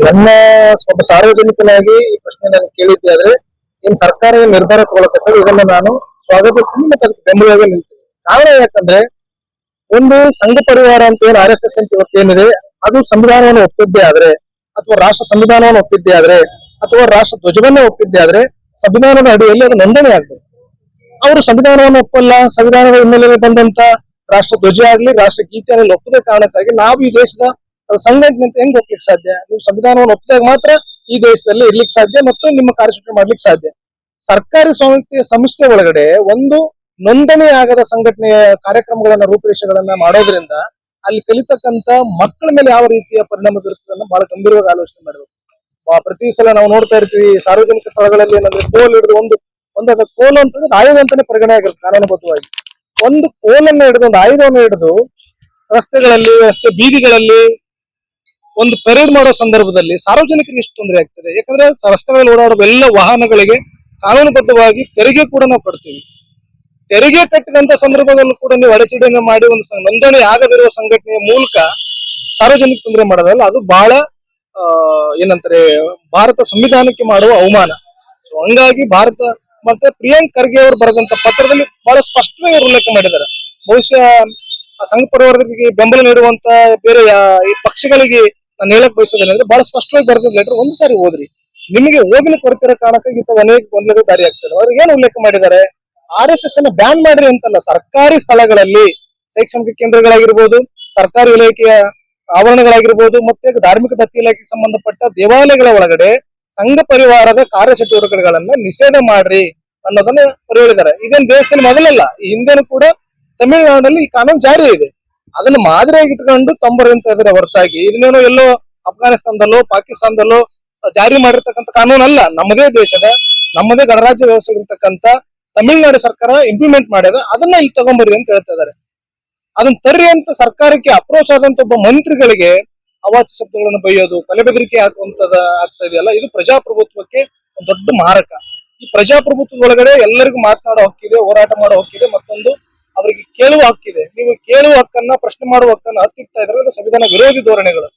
ನನ್ನ ಸ್ವಲ್ಪ ಸಾರ್ವಜನಿಕನಾಗಿ ಈ ಪ್ರಶ್ನೆ ನಾನು ಕೇಳಿದ್ದೆ ಆದ್ರೆ ಏನ್ ಸರ್ಕಾರ ಏನ್ ನಿರ್ಧಾರ ತಗೊಳಕತ್ತೆ ಇದನ್ನ ನಾನು ಸ್ವಾಗತಿಸ್ತೀನಿ ಮತ್ತೆ ಅದಕ್ಕೆ ಬೆಂಬಲವಾಗಿ ನಿಲ್ತೀನಿ. ಕಾರಣ ಯಾಕಂದ್ರೆ ಒಂದು ಸಂಘ ಪರಿವಾರ ಅಂತ ಏನ್ RSS ಅಂತ ಇವತ್ತೇನಿದೆ ಅದು ಸಂವಿಧಾನವನ್ನು ಒಪ್ಪಿದ್ದೇ ಆದ್ರೆ ಅಥವಾ ರಾಷ್ಟ್ರ ಸಂವಿಧಾನವನ್ನು ಒಪ್ಪಿದ್ದೇ ಆದ್ರೆ ಅಥವಾ ರಾಷ್ಟ್ರ ಧ್ವಜವನ್ನೇ ಒಪ್ಪಿದ್ದೇ ಆದ್ರೆ ಸಂವಿಧಾನದ ಅಡಿಯಲ್ಲಿ ಅದು ನೋಂದಣಿ ಆಗ್ಬೇಕು. ಅವರು ಸಂವಿಧಾನವನ್ನು ಒಪ್ಪಲ್ಲ, ಸಂವಿಧಾನದ ಹಿನ್ನೆಲೆಯಲ್ಲಿ ಬಂದಂತ ರಾಷ್ಟ್ರ ಧ್ವಜ ಆಗ್ಲಿ ರಾಷ್ಟ್ರ ಗೀತೆಯನ್ನು ಒಪ್ಪದ ಕಾರಣಕ್ಕಾಗಿ ನಾವು ಈ ದೇಶದ ಸಂಘಟನೆ ಅಂತ ಹೆಂಗ್ ಒಪ್ಲಿಕ್ಕೆ ಸಾಧ್ಯ? ನೀವು ಸಂವಿಧಾನವನ್ನು ಒಪ್ಪಿದಾಗ ಮಾತ್ರ ಈ ದೇಶದಲ್ಲಿ ಇರ್ಲಿಕ್ಕೆ ಸಾಧ್ಯ ಮತ್ತು ನಿಮ್ಮ ಕಾರ್ಯಚಟುವಟಿಕೆ ಮಾಡ್ಲಿಕ್ಕೆ ಸಾಧ್ಯ. ಸರ್ಕಾರಿ ಸ್ವಾಮ್ಯ ಸಂಸ್ಥೆ ಒಳಗಡೆ ಒಂದು ನೋಂದಣಿ ಆಗದ ಸಂಘಟನೆಯ ಕಾರ್ಯಕ್ರಮಗಳನ್ನ ರೂಪುರೇಷೆಗಳನ್ನ ಮಾಡೋದ್ರಿಂದ ಅಲ್ಲಿ ಕಲಿತಕ್ಕಂತ ಮಕ್ಕಳ ಮೇಲೆ ಯಾವ ರೀತಿಯ ಪರಿಣಾಮ ಬೀರುತ್ತದೆ ಬಹಳ ಗಂಭೀರವಾಗಿ ಆಲೋಚನೆ ಮಾಡಬೇಕು. ಪ್ರತಿ ಸಲ ನಾವು ನೋಡ್ತಾ ಇರ್ತೀವಿ ಸಾರ್ವಜನಿಕ ಸ್ಥಳಗಳಲ್ಲಿ ಏನಂದ್ರೆ ಕೋಲ್ ಹಿಡಿದು ಒಂದು ಕೋಲ್ ಅಂತಂದ್ರೆ ಆಯುಧ ಅಂತಾನೆ ಪರಿಗಣನೆ ಆಗಿರುತ್ತೆ ಕಾನೂನುಬದ್ಧವಾಗಿ. ಒಂದು ಕೋಲನ್ನು ಹಿಡಿದು ಒಂದು ಆಯುಧವನ್ನು ಹಿಡಿದು ರಸ್ತೆಗಳಲ್ಲಿ ರಸ್ತೆ ಬೀದಿಗಳಲ್ಲಿ ಒಂದು ಪರೇಡ್ ಮಾಡೋ ಸಂದರ್ಭದಲ್ಲಿ ಸಾರ್ವಜನಿಕರಿಗೆ ಎಷ್ಟು ತೊಂದರೆ ಆಗ್ತದೆ. ಯಾಕಂದ್ರೆ ರಸ್ತೆಗಳಲ್ಲಿ ಓಡಾಡುವ ಎಲ್ಲ ವಾಹನಗಳಿಗೆ ಕಾನೂನುಬದ್ಧವಾಗಿ ತೆರಿಗೆ ಕೂಡ ನಾವು ಕಟ್ತೀವಿ. ತೆರಿಗೆ ಕಟ್ಟಿದಂತ ಸಂದರ್ಭದಲ್ಲೂ ಕೂಡ ನೀವು ಅಡಚಣೆಯನ್ನು ಮಾಡಿ ಒಂದು ನೋಂದಣಿ ಆಗದಿರುವ ಸಂಘಟನೆಯ ಮೂಲಕ ಸಾರ್ವಜನಿಕ ತೊಂದರೆ ಮಾಡೋದಲ್ಲ, ಅದು ಬಹಳ ಏನಂತಾರೆ ಭಾರತ ಸಂವಿಧಾನಕ್ಕೆ ಮಾಡುವ ಅವಮಾನ. ಹಂಗಾಗಿ ಭಾರತ ಮತ್ತೆ ಪ್ರಿಯಾಂಕ್ ಖರ್ಗೆ ಅವರು ಬರೆದಂತ ಪತ್ರದಲ್ಲಿ ಬಹಳ ಸ್ಪಷ್ಟವಾಗಿ ಉಲ್ಲೇಖ ಮಾಡಿದ್ದಾರೆ. ಬಹುಶಃ ಸಂಘ ಪರಿವಾರಗಳಿಗೆ ಬೆಂಬಲ ನೀಡುವಂತ ಬೇರೆ ಈ ಪಕ್ಷಗಳಿಗೆ ನಾನು ಹೇಳಕ್ ಬಯಸೋದೇನೆ ಅಂದ್ರೆ ಬಹಳ ಸ್ಪಷ್ಟವಾಗಿ ಬರೆದ ಲೆಟರ್ ಒಂದು ಸಾರಿ ಓದ್ರಿ. ನಿಮಗೆ ಓದಿನ ಕೊರತಿರೋ ಕಾರಣಕ್ಕಾಗಿ ಅನೇಕ ಗೊಂದಲಗಳು ದಾರಿ ಆಗ್ತದೆ. ಅವ್ರಿಗೆ ಏನು ಉಲ್ಲೇಖ ಮಾಡಿದ್ದಾರೆ? RSS ಅನ್ನ ಬ್ಯಾನ್ ಮಾಡ್ರಿ ಅಂತಲ್ಲ, ಸರ್ಕಾರಿ ಸ್ಥಳಗಳಲ್ಲಿ ಶೈಕ್ಷಣಿಕ ಕೇಂದ್ರಗಳಾಗಿರ್ಬೋದು, ಸರ್ಕಾರಿ ಇಲಾಖೆಯ ಆವರಣಗಳಾಗಿರ್ಬೋದು, ಮತ್ತೆ ಧಾರ್ಮಿಕ ದತ್ತಿ ಇಲಾಖೆಗೆ ಸಂಬಂಧಪಟ್ಟ ದೇವಾಲಯಗಳ ಒಳಗಡೆ ಸಂಘ ಪರಿವಾರದ ಕಾರ್ಯಚಟುವಟಿಕೆಗಳನ್ನ ನಿಷೇಧ ಮಾಡ್ರಿ ಅನ್ನೋದನ್ನ ಅವರು ಹೇಳಿದ್ದಾರೆ. ಇದೇನು ದೇಶದಲ್ಲಿ ಮೊದಲಲ್ಲ, ಈ ಹಿಂದೆನೂ ಕೂಡ ತಮಿಳುನಾಡಲ್ಲಿ ಈ ಕಾನೂನು ಜಾರಿ ಇದೆ. ಅದನ್ನ ಮಾದರಿಯಾಗಿ ಇಟ್ಕೊಂಡು ತಂಬರಂತ ಇದ್ರೆ ಹೊರತಾಗಿ ಇದನ್ನೇನೋ ಎಲ್ಲೋ ಅಫ್ಘಾನಿಸ್ತಾನದಲ್ಲೋ ಪಾಕಿಸ್ತಾನದಲ್ಲೋ ಜಾರಿ ಮಾಡಿರ್ತಕ್ಕಂಥ ಕಾನೂನು ಅಲ್ಲ. ನಮ್ಮದೇ ದೇಶದ ನಮ್ಮದೇ ಗಣರಾಜ್ಯ ವ್ಯವಸ್ಥೆ ಇರ್ತಕ್ಕಂಥ ತಮಿಳುನಾಡು ಸರ್ಕಾರ ಇಂಪ್ಲಿಮೆಂಟ್ ಮಾಡ್ಯದ, ಅದನ್ನ ಇಲ್ಲಿ ತಗೊಂಬರ್ರಿ ಅಂತ ಹೇಳ್ತಾ ಇದಾರೆ. ಅದನ್ನ ತರ್ರಿ ಅಂತ ಸರ್ಕಾರಕ್ಕೆ ಅಪ್ರೋಚ್ ಆದಂತ ಒಬ್ಬ ಮಂತ್ರಿಗಳಿಗೆ ಅವಾಚ್ಯ ಶಬ್ದಗಳನ್ನು ಬೈಯೋದು, ಕೊಲೆ ಬೆದರಿಕೆ ಹಾಕುವಂತದ ಆಗ್ತಾ ಇದೆಯಲ್ಲ, ಇದು ಪ್ರಜಾಪ್ರಭುತ್ವಕ್ಕೆ ಒಂದು ದೊಡ್ಡ ಮಾರಕ. ಈ ಪ್ರಜಾಪ್ರಭುತ್ವದ ಒಳಗಡೆ ಎಲ್ಲರಿಗೂ ಮಾತನಾಡೋ ಹಕ್ಕಿದೆ, ಹೋರಾಟ ಮಾಡೋ ಹಕ್ಕಿದೆ, ಮತ್ತೊಂದು ಅವರಿಗೆ ಕೇಳುವ ಹಕ್ಕಿದೆ. ನೀವು ಕೇಳುವ ಹಕ್ಕನ್ನ ಪ್ರಶ್ನೆ ಮಾಡುವ ಹಕ್ಕನ್ನ ಹತ್ತಿಕ್ತಾ ಇದ್ರೆ ಸಂವಿಧಾನ ವಿರೋಧಿ ಧೋರಣೆಗಳು.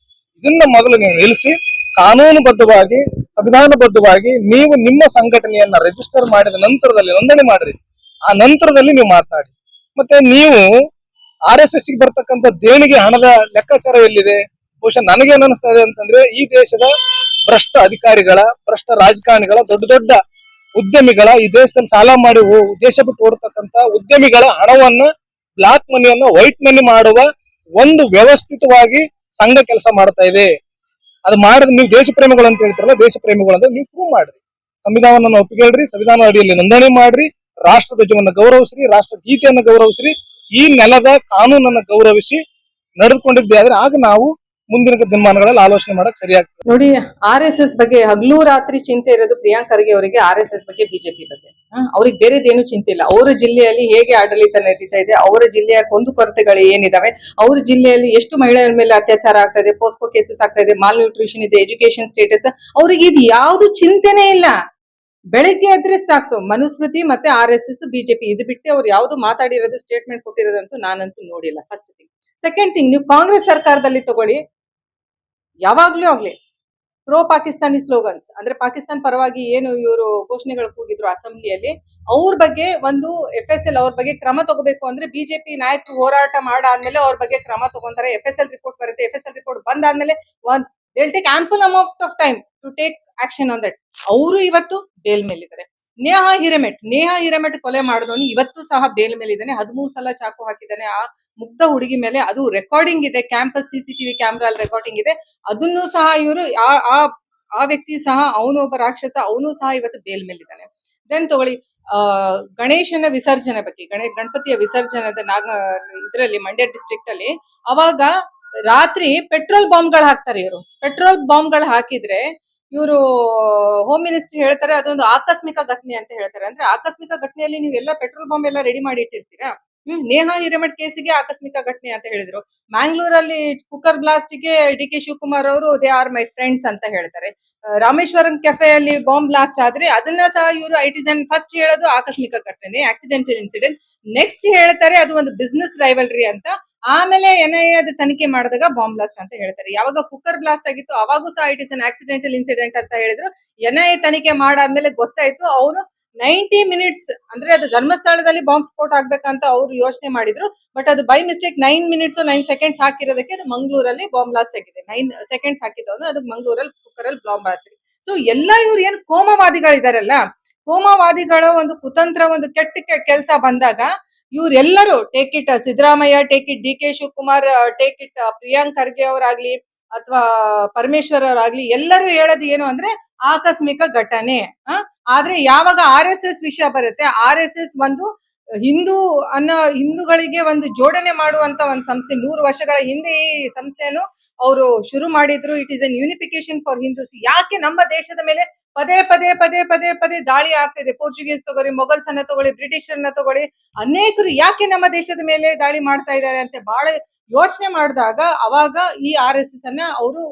ಇದನ್ನ ಮೊದಲು ನೀವು ನಿಲ್ಲಿಸಿ ಕಾನೂನುಬದ್ಧವಾಗಿ ಸಂವಿಧಾನಬದ್ಧವಾಗಿ ನೀವು ನಿಮ್ಮ ಸಂಘಟನೆಯನ್ನ ರಿಜಿಸ್ಟರ್ ಮಾಡಿದ ನಂತರದಲ್ಲಿ ನೋಂದಣಿ ಮಾಡ್ರಿ. ಆ ನಂತರದಲ್ಲಿ ನೀವು ಮಾತನಾಡಿ. ಮತ್ತೆ ನೀವು RSS ಗೆ ಬರ್ತಕ್ಕಂಥ ದೇಣಿಗೆ ಹಣದ ಲೆಕ್ಕಾಚಾರ ಎಲ್ಲಿದೆ? ಬಹುಶಃ ನನಗೇನು ಅನಿಸ್ತಾ ಇದೆ ಅಂತಂದ್ರೆ ಈ ದೇಶದ ಭ್ರಷ್ಟ ಅಧಿಕಾರಿಗಳ, ಭ್ರಷ್ಟ ರಾಜಕಾರಣಿಗಳ, ದೊಡ್ಡ ದೊಡ್ಡ ಉದ್ಯಮಿಗಳ, ಈ ದೇಶದಲ್ಲಿ ಸಾಲ ಮಾಡಿ ದೇಶ ಬಿಟ್ಟು ಓಡತಕ್ಕಂತ ಉದ್ಯಮಿಗಳ ಹಣವನ್ನ ಬ್ಲಾಕ್ ಮನಿಯನ್ನ ವೈಟ್ ಮನಿ ಮಾಡುವ ಒಂದು ವ್ಯವಸ್ಥಿತವಾಗಿ ಸಂಘ ಕೆಲಸ ಮಾಡ್ತಾ ಇದೆ. ಅದು ಮಾಡಿದ್ರೆ ನೀವು ದೇಶ ಪ್ರೇಮಿಗಳು ಅಂತ ಹೇಳ್ತಾರಲ್ಲ, ದೇಶ ಪ್ರೇಮಿಗಳು ಅಂದ್ರೆ ನೀವು ಪ್ರೂವ್ ಮಾಡ್ರಿ, ಸಂವಿಧಾನವನ್ನು ಒಪ್ಪಿಗೆಳ್ರಿ, ಸಂವಿಧಾನ ಅಡಿಯಲ್ಲಿ ನೋಂದಣಿ ಮಾಡ್ರಿ, ರಾಷ್ಟ್ರ ಧ್ವಜವನ್ನು ಗೌರವಿಸ್ರಿ, ರಾಷ್ಟ್ರ ಗೀತೆಯನ್ನು ಗೌರವಿಸ್ರಿ, ಈ ನೆಲದ ಕಾನೂನನ್ನು ಗೌರವಿಸಿ ನಡೆದುಕೊಂಡಿದ್ದೆ ಆದ್ರೆ ಆಗ ನಾವು ಮುಂದಿನ ದಿನಮಾನಗಳಲ್ಲಿ ಆಲೋಚನೆ ಮಾಡಕ್ ಸರಿಯಾಗ್ತದೆ. ನೋಡಿ, RSS ಬಗ್ಗೆ ಹಗಲು ರಾತ್ರಿ ಚಿಂತೆ ಇರೋದು ಪ್ರಿಯಾಂಕ್ ಖರ್ಗೆ ಅವರಿಗೆ RSS ಬಗ್ಗೆ, ಬಿಜೆಪಿ ಬಗ್ಗೆ. ಅವ್ರಿಗೆ ಬೇರೆದೇನು ಚಿಂತೆ ಇಲ್ಲ. ಅವರ ಜಿಲ್ಲೆಯಲ್ಲಿ ಹೇಗೆ ಆಡಳಿತ ನಡೀತಾ ಇದೆ, ಅವರ ಜಿಲ್ಲೆಯ ಕುಂದುಕೊರತೆಗಳು ಏನಿದಾವೆ, ಅವ್ರ ಜಿಲ್ಲೆಯಲ್ಲಿ ಎಷ್ಟು ಮಹಿಳೆಯರ ಮೇಲೆ ಅತ್ಯಾಚಾರ ಆಗ್ತಾ ಇದೆ, ಪೋಸ್ಕೋ ಕೇಸಸ್ ಆಗ್ತಾ ಇದೆ, ಮಾಲ್ ನ್ಯೂಟ್ರಿಷನ್ ಇದೆ, ಎಜುಕೇಶನ್ ಸ್ಟೇಟಸ್, ಅವ್ರಿಗೆ ಇದು ಯಾವ್ದು ಚಿಂತೆನೇ ಇಲ್ಲ. ಬೆಳಗ್ಗೆ ಆದ್ರೆ ಸ್ಟಾರ್ಟ್ ಮನುಸ್ಮೃತಿ ಮತ್ತೆ RSS ಬಿಜೆಪಿ ಇದು ಬಿಟ್ಟು ಅವ್ರು ಯಾವ್ದು ಮಾತಾಡಿರೋದು, ಸ್ಟೇಟ್ಮೆಂಟ್ ಕೊಟ್ಟಿರೋದಂತೂ ನಾನಂತೂ ನೋಡಿಲ್ಲ. First thing. ಸೆಕೆಂಡ್ ಥಿಂಗ್, ನೀವು ಕಾಂಗ್ರೆಸ್ ಸರ್ಕಾರದಲ್ಲಿ ತಗೊಳ್ಳಿ, ಯಾವಾಗ್ಲೂ ಆಗ್ಲಿ ಪ್ರೋ ಪಾಕಿಸ್ತಾನಿ ಸ್ಲೋಗನ್ಸ್ ಅಂದ್ರೆ ಪಾಕಿಸ್ತಾನ ಪರವಾಗಿ ಏನು ಇವರು ಘೋಷಣೆಗಳು ಕೂಗಿದ್ರು ಅಸೆಂಬ್ಲಿಯಲ್ಲಿ, ಅವ್ರ ಬಗ್ಗೆ ಒಂದು FSL ಅವ್ರ ಬಗ್ಗೆ ಕ್ರಮ ತಗೋಬೇಕು ಅಂದ್ರೆ ಬಿಜೆಪಿ ನಾಯಕರು ಹೋರಾಟ ಮಾಡಾದ್ಮೇಲೆ ಅವ್ರ ಬಗ್ಗೆ ಕ್ರಮ ತಗೊಂತಾರೆ. FSL ರಿಪೋರ್ಟ್ ಬರುತ್ತೆ. FSL ರಿಪೋರ್ಟ್ ಬಂದಾದ್ಮೇಲೆ they'll take ample amount of time to take action on that. ಅವರು ಇವತ್ತು ಬೇಲ್ ಮೇಲಿದ್ದಾರೆ. ನೇಹಾ ಹಿರೇಮಠ್ ಕೊಲೆ ಮಾಡಿದವನು ಇವತ್ತು ಸಹ ಬೇಲ್ ಮೇಲಿದ್ದಾನೆ. 13 ಸಲ ಚಾಕು ಹಾಕಿದ್ದಾನೆ ಆ ಮುಗ್ಧ ಹುಡುಗಿ ಮೇಲೆ. ಅದು ರೆಕಾರ್ಡಿಂಗ್ ಇದೆ, ಕ್ಯಾಂಪಸ್ CCTV ಕ್ಯಾಮ್ರಾ ಅಲ್ಲಿ ರೆಕಾರ್ಡಿಂಗ್ ಇದೆ. ಅದನ್ನು ಸಹ ಇವರು ಆ ವ್ಯಕ್ತಿ ಸಹ ಅವನು ಒಬ್ಬ ರಾಕ್ಷಸ, ಅವನು ಸಹ ಇವತ್ತು ಬೇಲ್ ಮೇಲಿದ್ದಾನೆ. ದೆನ್ ತಗೊಳ್ಳಿ ಗಣೇಶನ ವಿಸರ್ಜನೆ ಬಗ್ಗೆ, ಗಣಪತಿಯ ವಿಸರ್ಜನೆದ ಇದರಲ್ಲಿ ಮಂಡ್ಯ ಡಿಸ್ಟ್ರಿಕ್ಟ್ ಅಲ್ಲಿ ಅವಾಗ ರಾತ್ರಿ ಪೆಟ್ರೋಲ್ ಬಾಂಬ್ಗಳು ಹಾಕ್ತಾರೆ. ಇವರು ಪೆಟ್ರೋಲ್ ಬಾಂಬ್ಗಳು ಹಾಕಿದ್ರೆ ಇವರು ಹೋಮ್ ಮಿನಿಸ್ಟರ್ ಹೇಳ್ತಾರೆ ಅದೊಂದು ಆಕಸ್ಮಿಕ ಘಟನೆ ಅಂತ ಹೇಳ್ತಾರೆ. ಅಂದ್ರೆ ಆಕಸ್ಮಿಕ ಘಟನೆಯಲ್ಲಿ ನೀವು ಎಲ್ಲ ಪೆಟ್ರೋಲ್ ಬಾಂಬ್ ಎಲ್ಲ ರೆಡಿ ಮಾಡಿ ಇಟ್ಟಿರ್ತೀರಾ? ನೇಹಾ ಹಿರೇಮಠ್ ಕೇಸಿಗೆ ಆಕಸ್ಮಿಕ ಘಟನೆ ಅಂತ ಹೇಳಿದ್ರು. ಮ್ಯಾಂಗ್ಳೂರಲ್ಲಿ ಕುಕ್ಕರ್ ಬ್ಲಾಸ್ಟ್ ಗೆ DK ಶಿವಕುಮಾರ್ ಅವರು ದೇ ಆರ್ ಮೈ ಫ್ರೆಂಡ್ಸ್ ಅಂತ ಹೇಳ್ತಾರೆ. ರಾಮೇಶ್ವರಂ ಕೆಫೆಯಲ್ಲಿ ಬಾಂಬ್ ಬ್ಲಾಸ್ಟ್ ಆದ್ರೆ ಅದನ್ನ ಸಹ ಇವರು ಐಟಿಸನ್ ಫಸ್ಟ್ ಹೇಳೋದು ಆಕಸ್ಮಿಕ ಘಟನೆ, ಆಕ್ಸಿಡೆಂಟಲ್ ಇನ್ಸಿಡೆಂಟ್. ನೆಕ್ಸ್ಟ್ ಹೇಳ್ತಾರೆ ಅದು ಒಂದು ಬಿಸ್ನೆಸ್ ರೈವಲ್ರಿ ಅಂತ. ಆಮೇಲೆ NIA ಅದು ತನಿಖೆ ಮಾಡಿದಾಗ ಬಾಂಬ್ ಬ್ಲಾಸ್ಟ್ ಅಂತ ಹೇಳ್ತಾರೆ. ಯಾವಾಗ ಕುಕ್ಕರ್ ಬ್ಲಾಸ್ಟ್ ಆಗಿತ್ತು ಅವಾಗೂ ಸಹ it is an accidental incident ಅಂತ ಹೇಳಿದ್ರು. NIA ತನಿಖೆ ಮಾಡಾದ್ಮೇಲೆ ಗೊತ್ತಾಯ್ತು ಅವನು 90 ಮಿನಿಟ್ಸ್ ಅಂದ್ರೆ ಅದು ಧರ್ಮಸ್ಥಳದಲ್ಲಿ ಬಾಂಬ್ ಸ್ಫೋಟ ಆಗ್ಬೇಕಂತ ಅವ್ರು ಯೋಚನೆ ಮಾಡಿದ್ರು. ಬಟ್ ಅದು ಬೈ ಮಿಸ್ಟೇಕ್ 9 ಮಿನಿಟ್ಸ್ 9 ಸೆಕೆಂಡ್ಸ್ ಹಾಕಿರೋದಕ್ಕೆ ಅದು ಮಂಗಳೂರಲ್ಲಿ ಬಾಂಬ್ ಬ್ಲಾಸ್ಟ್ ಆಗಿದೆ. 9 ಸೆಕೆಂಡ್ಸ್ ಹಾಕಿದವನು ಅದು ಮಂಗಳೂರಲ್ಲಿ ಕುಕ್ಕರಲ್ಲಿ ಬಾಂಬ್ ಬ್ಲಾಸ್ಟ್. ಸೊ ಎಲ್ಲ ಇವ್ರು ಏನ್ ಕೋಮವಾದಿಗಳಿದಾರಲ್ಲ, ಕೋಮವಾದಿಗಳ ಒಂದು ಕುತಂತ್ರ, ಒಂದು ಕೆಟ್ಟ ಕೆಲಸ ಬಂದಾಗ ಇವರೆಲ್ಲರೂ take it Siddaramaiah, take it DK Shivakumar, take it Priyank Kharge ಅವರಾಗ್ಲಿ ಅಥವಾ ಪರಮೇಶ್ವರ್ ಅವರಾಗ್ಲಿ, ಎಲ್ಲರೂ ಹೇಳೋದು ಏನು ಅಂದ್ರೆ ಆಕಸ್ಮಿಕ ಘಟನೆ. ಆದ್ರೆ ಯಾವಾಗ RSS ವಿಷಯ ಬರುತ್ತೆ, RSS ಒಂದು ಹಿಂದೂಗಳಿಗೆ ಒಂದು ಜೋಡಣೆ ಮಾಡುವಂತ ಒಂದು ಸಂಸ್ಥೆ. 100 ವರ್ಷಗಳ ಹಿಂದೆ ಈ ಸಂಸ್ಥೆಯನ್ನು ಅವರು ಶುರು ಮಾಡಿದ್ರು. It is an unification for Hindus. ಯಾಕೆ ನಮ್ಮ ದೇಶದ ಮೇಲೆ ಪದೇ ಪದೇ ಪದೇ ಪದೇ ಪದೇ ದಾಳಿ ಆಗ್ತಿದೆ? ಪೋರ್ಚುಗೀಸ್ ತಗೊಳ್ಳಿ, ಮೊಘಲ್ಸ್ ಅನ್ನ ತಗೊಳ್ಳಿ, ಬ್ರಿಟಿಷರ್ನ ತಗೊಳ್ಳಿ, ಅನೇಕರು ಯಾಕೆ ನಮ್ಮ ದೇಶದ ಮೇಲೆ ದಾಳಿ ಮಾಡ್ತಾ ಇದ್ದಾರೆ ಅಂತ ಬಹಳ ಯೋಚನೆ ಮಾಡಿದಾಗ ಅವಾಗ ಈ RSS ಅನ್ನ ಅವರು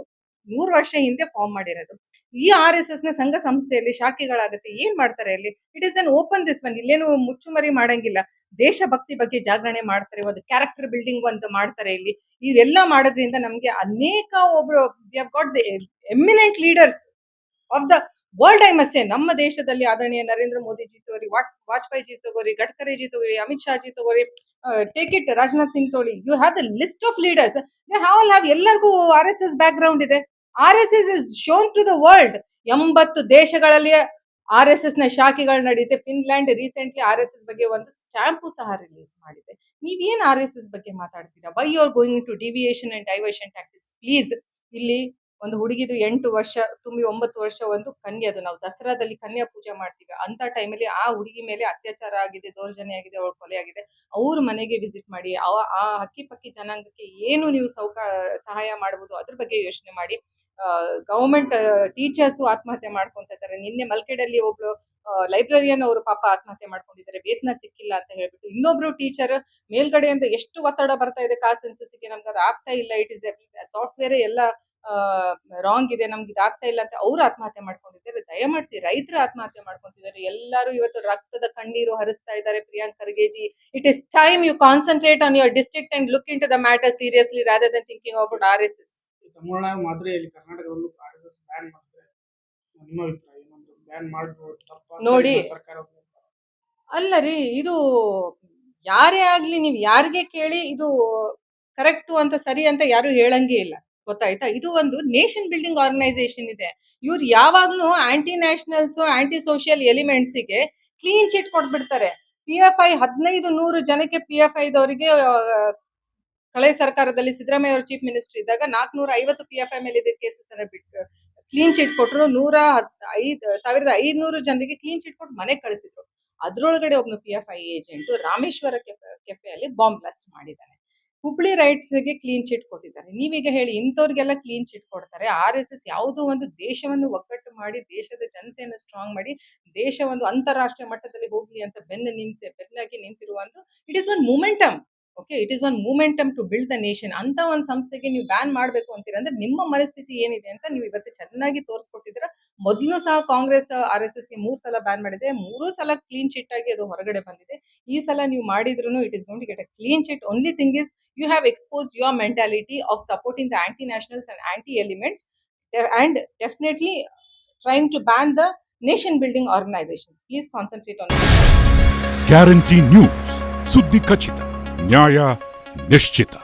100 ವರ್ಷ ಹಿಂದೆ ಫಾರ್ಮ್ ಮಾಡಿರೋದು. ಈ RSS ನ ಸಂಘ ಸಂಸ್ಥೆಯಲ್ಲಿ ಶಾಖೆಗಳಾಗುತ್ತೆ. ಏನ್ ಮಾಡ್ತಾರೆ ಅಲ್ಲಿ? It is an open this one. ಇಲ್ಲೇನು ಮುಚ್ಚುಮರಿ ಮಾಡಂಗಿಲ್ಲ. ದೇಶಭಕ್ತಿ ಬಗ್ಗೆ ಜಾಗರಣೆ ಮಾಡ್ತಾರೆ, ಒಂದು ಕ್ಯಾರೆಕ್ಟರ್ ಬಿಲ್ಡಿಂಗ್ ಒಂದು ಮಾಡ್ತಾರೆ. ಇಲ್ಲಿ ಇವೆಲ್ಲ ಮಾಡೋದ್ರಿಂದ ನಮ್ಗೆ ಅನೇಕ ಒಬ್ರು got the eminent leaders of the world. I must say, ನಮ್ಮ ದೇಶದಲ್ಲಿ ಆದರಣೀಯ ನರೇಂದ್ರ ಮೋದಿ ಜಿ ತಗೋರಿ, ವಾಜಪೇಯಿ ಜಿ ತಗೋರಿ, ಗಡ್ಕರಿ ಜಿ ತಗೋರಿ, ಅಮಿತ್ ಶಾ ಜಿ ತಗೋರಿ, ಟೇಕ್ ಇಟ್ ರಾಜನಾಥ್ ಸಿಂಗ್ ತಗೊಳ್ಳಿ. You have the list of leaders. They all have, ಎಲ್ಲರಿಗೂ RSS ಬ್ಯಾಕ್ ಗ್ರೌಂಡ್ ಇದೆ. RSS is shown to the world. 80 ದೇಶಗಳಲ್ಲಿ RSS ನ ಶಾಖೆಗಳು ನಡೆಯುತ್ತೆ. ಫಿನ್ಲ್ಯಾಂಡ್ ರೀಸೆಂಟ್ಲಿ RSS ಬಗ್ಗೆ ಒಂದು ಸ್ಟ್ಯಾಂಪು ಸಹ ರಿಲೀಸ್ ಮಾಡಿದೆ. ನೀವೇನ್ RSS ಬಗ್ಗೆ ಮಾತಾಡ್ತೀರಾ? Why you are going to deviation and diversion tactics? Please, ಇಲ್ಲಿ ಒಂದು ಹುಡುಗಿದು 8 ವರ್ಷ ತುಂಬಿ 9 ವರ್ಷ ಒಂದು ಕನ್ಯದು, ನಾವು ದಸರಾದಲ್ಲಿ ಕನ್ಯಾ ಪೂಜೆ ಮಾಡ್ತೀವಿ ಅಂತ ಟೈಮಲ್ಲಿ ಆ ಹುಡುಗಿ ಮೇಲೆ ಅತ್ಯಾಚಾರ ಆಗಿದೆ, ದೌರ್ಜನ್ಯ ಆಗಿದೆ, ಅವಳು ಕೊಲೆ ಆಗಿದೆ. ಅವ್ರ ಮನೆಗೆ ವಿಸಿಟ್ ಮಾಡಿ ಆ ಹಕ್ಕಿ ಪಕ್ಕಿ ಜನಾಂಗಕ್ಕೆ ಏನು ನೀವು ಸಹಾಯ ಮಾಡಬಹುದು ಅದ್ರ ಬಗ್ಗೆ ಯೋಚನೆ ಮಾಡಿ. ಗವರ್ಮೆಂಟ್ ಟೀಚರ್ಸ್ ಆತ್ಮಹತ್ಯೆ ಮಾಡ್ಕೊಂತ ಇದ್ದಾರೆ. ನಿನ್ನೆ ಮಲ್ಕೆಡಲ್ಲಿ ಒಬ್ರು ಲೈಬ್ರರಿಯನ್ ಅವರು ಪಾಪ ಆತ್ಮಹತ್ಯೆ ಮಾಡ್ಕೊಂಡಿದ್ದಾರೆ, ವೇತನ ಸಿಕ್ಕಿಲ್ಲ ಅಂತ ಹೇಳ್ಬಿಟ್ಟು. ಇನ್ನೊಬ್ರು ಟೀಚರ್ ಮೇಲ್ಗಡೆಯಿಂದ ಎಷ್ಟು ಒತ್ತಡ ಬರ್ತಾ ಇದೆ ಕಾಸ್ಟ್ ಸೆನ್ಸಸ್ಗೆ, ನಮ್ಗೆ ಅದು ಆಗ್ತಾ ಇಲ್ಲ, ಇಟ್ ಇಸ್ ಸಾಫ್ಟ್ವೇರ್ ಎಲ್ಲ ರಾಂಗ್ ಇದೆ, ನಮ್ಗೆ ಇದಾಗ್ತಾ ಇಲ್ಲ ಅಂತ ಅವ್ರು ಆತ್ಮಹತ್ಯೆ ಮಾಡ್ಕೊಂಡಿದ್ದಾರೆ. ದಯಮಾಡಿಸಿ, ರೈತರು ಆತ್ಮಹತ್ಯೆ ಮಾಡ್ಕೊಂತಿದ್ದಾರೆ. ಎಲ್ಲರೂ ಇವತ್ತು ರಕ್ತದ ಕಣ್ಣೀರು ಹರಿಸ್ತಾ ಇದ್ದಾರೆ. Priyank Kharge ji, it is time you concentrate on your district and look into the matter seriously rather than thinking about RSS. Tamil Nadu ಮಾದರಿಯಲ್ಲಿ ಕರ್ನಾಟಕದಲ್ಲೂ RSS ಬ್ಯಾನ್ ಮಾಡಿದ್ರೆ ನಿಮ್ಮ ಅಭಿಪ್ರಾಯ ಏನಂದ್ರೆ ಬ್ಯಾನ್ ಮಾಡಬಹುದು ತಪ್ಪ ನೋಡಿ, ಸರ್ಕಾರ? ಅಲ್ಲ ರೀ, ಇದು ಯಾರೇ ಆಗ್ಲಿ, ನೀವು ಯಾರಿಗೆ ಕೇಳಿ ಇದು ಕರೆಕ್ಟು ಅಂತ ಸರಿ ಅಂತ ಯಾರು ಹೇಳಂಗೇ ಇಲ್ಲ, ಗೊತ್ತಾಯ್ತಾ? ಇದು ಒಂದು ನೇಷನ್ ಬಿಲ್ಡಿಂಗ್ ಆರ್ಗನೈಸೇಷನ್ ಇದೆ. ಇವ್ರು ಯಾವಾಗ್ಲೂ ಆಂಟಿ ನ್ಯಾಷನಲ್ಸ್, ಆಂಟಿ ಸೋಷಿಯಲ್ ಎಲಿಮೆಂಟ್ಸ್ಗೆ ಕ್ಲೀನ್ ಚಿಟ್ ಕೊಟ್ಬಿಡ್ತಾರೆ. PFI 1500 ಜನಕ್ಕೆ PFI ದವರಿಗೆ ಹಳೆ ಸರ್ಕಾರದಲ್ಲಿ ಸಿದ್ದರಾಮಯ್ಯ ಅವರು ಚೀಫ್ ಮಿನಿಸ್ಟರ್ ಇದ್ದಾಗ 450 PFI ಮೇಲೆ ಇದೆ ಕೇಸಸ್ ಅನ್ನ ಬಿಟ್ಟು ಕ್ಲೀನ್ ಚಿಟ್ ಕೊಟ್ಟರು. 1500 ಜನರಿಗೆ ಕ್ಲೀನ್ ಚಿಟ್ ಕೊಟ್ಟು ಮನೆಗೆ ಕಳಿಸಿದ್ರು. ಅದ್ರೊಳಗಡೆ ಒಬ್ನು PFI ಏಜೆಂಟ್ ರಾಮೇಶ್ವರ ಕೆಫೆಯಲ್ಲಿ ಬಾಂಬ್ ಬ್ಲಾಸ್ಟ್ ಮಾಡಿದ್ದಾನೆ. ಹುಬ್ಳಿ ರೈಟ್ಸ್ಗೆ ಕ್ಲೀನ್ ಚಿಟ್ ಕೊಟ್ಟಿದ್ದಾರೆ. ನೀವೀಗ ಹೇಳಿ, ಇಂಥವ್ರಿಗೆಲ್ಲ ಕ್ಲೀನ್ ಚಿಟ್ ಕೊಡ್ತಾರೆ. RSS ಯಾವುದೋ ಒಂದು ದೇಶವನ್ನು ಒಗ್ಗಟ್ಟು ಮಾಡಿ, ದೇಶದ ಜನತೆಯನ್ನು ಸ್ಟ್ರಾಂಗ್ ಮಾಡಿ, ದೇಶ ಒಂದು ಅಂತಾರಾಷ್ಟ್ರೀಯ ಮಟ್ಟದಲ್ಲಿ ಹೋಗ್ಲಿ ಅಂತ ಬೆನ್ನಾಗಿ ನಿಂತಿರುವಂತ it is one momentum. Okay, it is one momentum to build the nation. ಅಂತ ಒಂದು ಸಂಸ್ಥೆಗೆ ನೀವು ಬ್ಯಾನ್ ಮಾಡಬೇಕು ಅಂತೀರ ಅಂದ್ರೆ ನಿಮ್ಮ ಮನಸ್ಥಿತಿ ಏನಿದೆ ಅಂತ ನೀವು ಇವತ್ತು ಚೆನ್ನಾಗಿ ತೋರಿಸ್ಕೊಟ್ಟಿದ್ದೀರ. ಮೊದಲು ಸಹ ಕಾಂಗ್ರೆಸ್ RSSಗೆ 3 ಸಲ ಬ್ಯಾನ್ ಮಾಡಿದೆ, 3 ಸಲ ಕ್ಲೀನ್ ಚಿಟ್ ಆಗಿ ಅದು ಹೊರಗಡೆ ಬಂದಿದೆ. ಈ ಸಲ ನೀವು ಮಾಡಿದ್ರು it is going to get a clean chit. Only thing is you have exposed your mentality of supporting the anti-nationals and anti-elements and definitely trying to ban the nation-building organizations. Please concentrate on it. Guarantee news, ಸುದ್ದಿ ಖಚಿತ, ನ್ಯಾಯ ನಿಶ್ಚಿತ.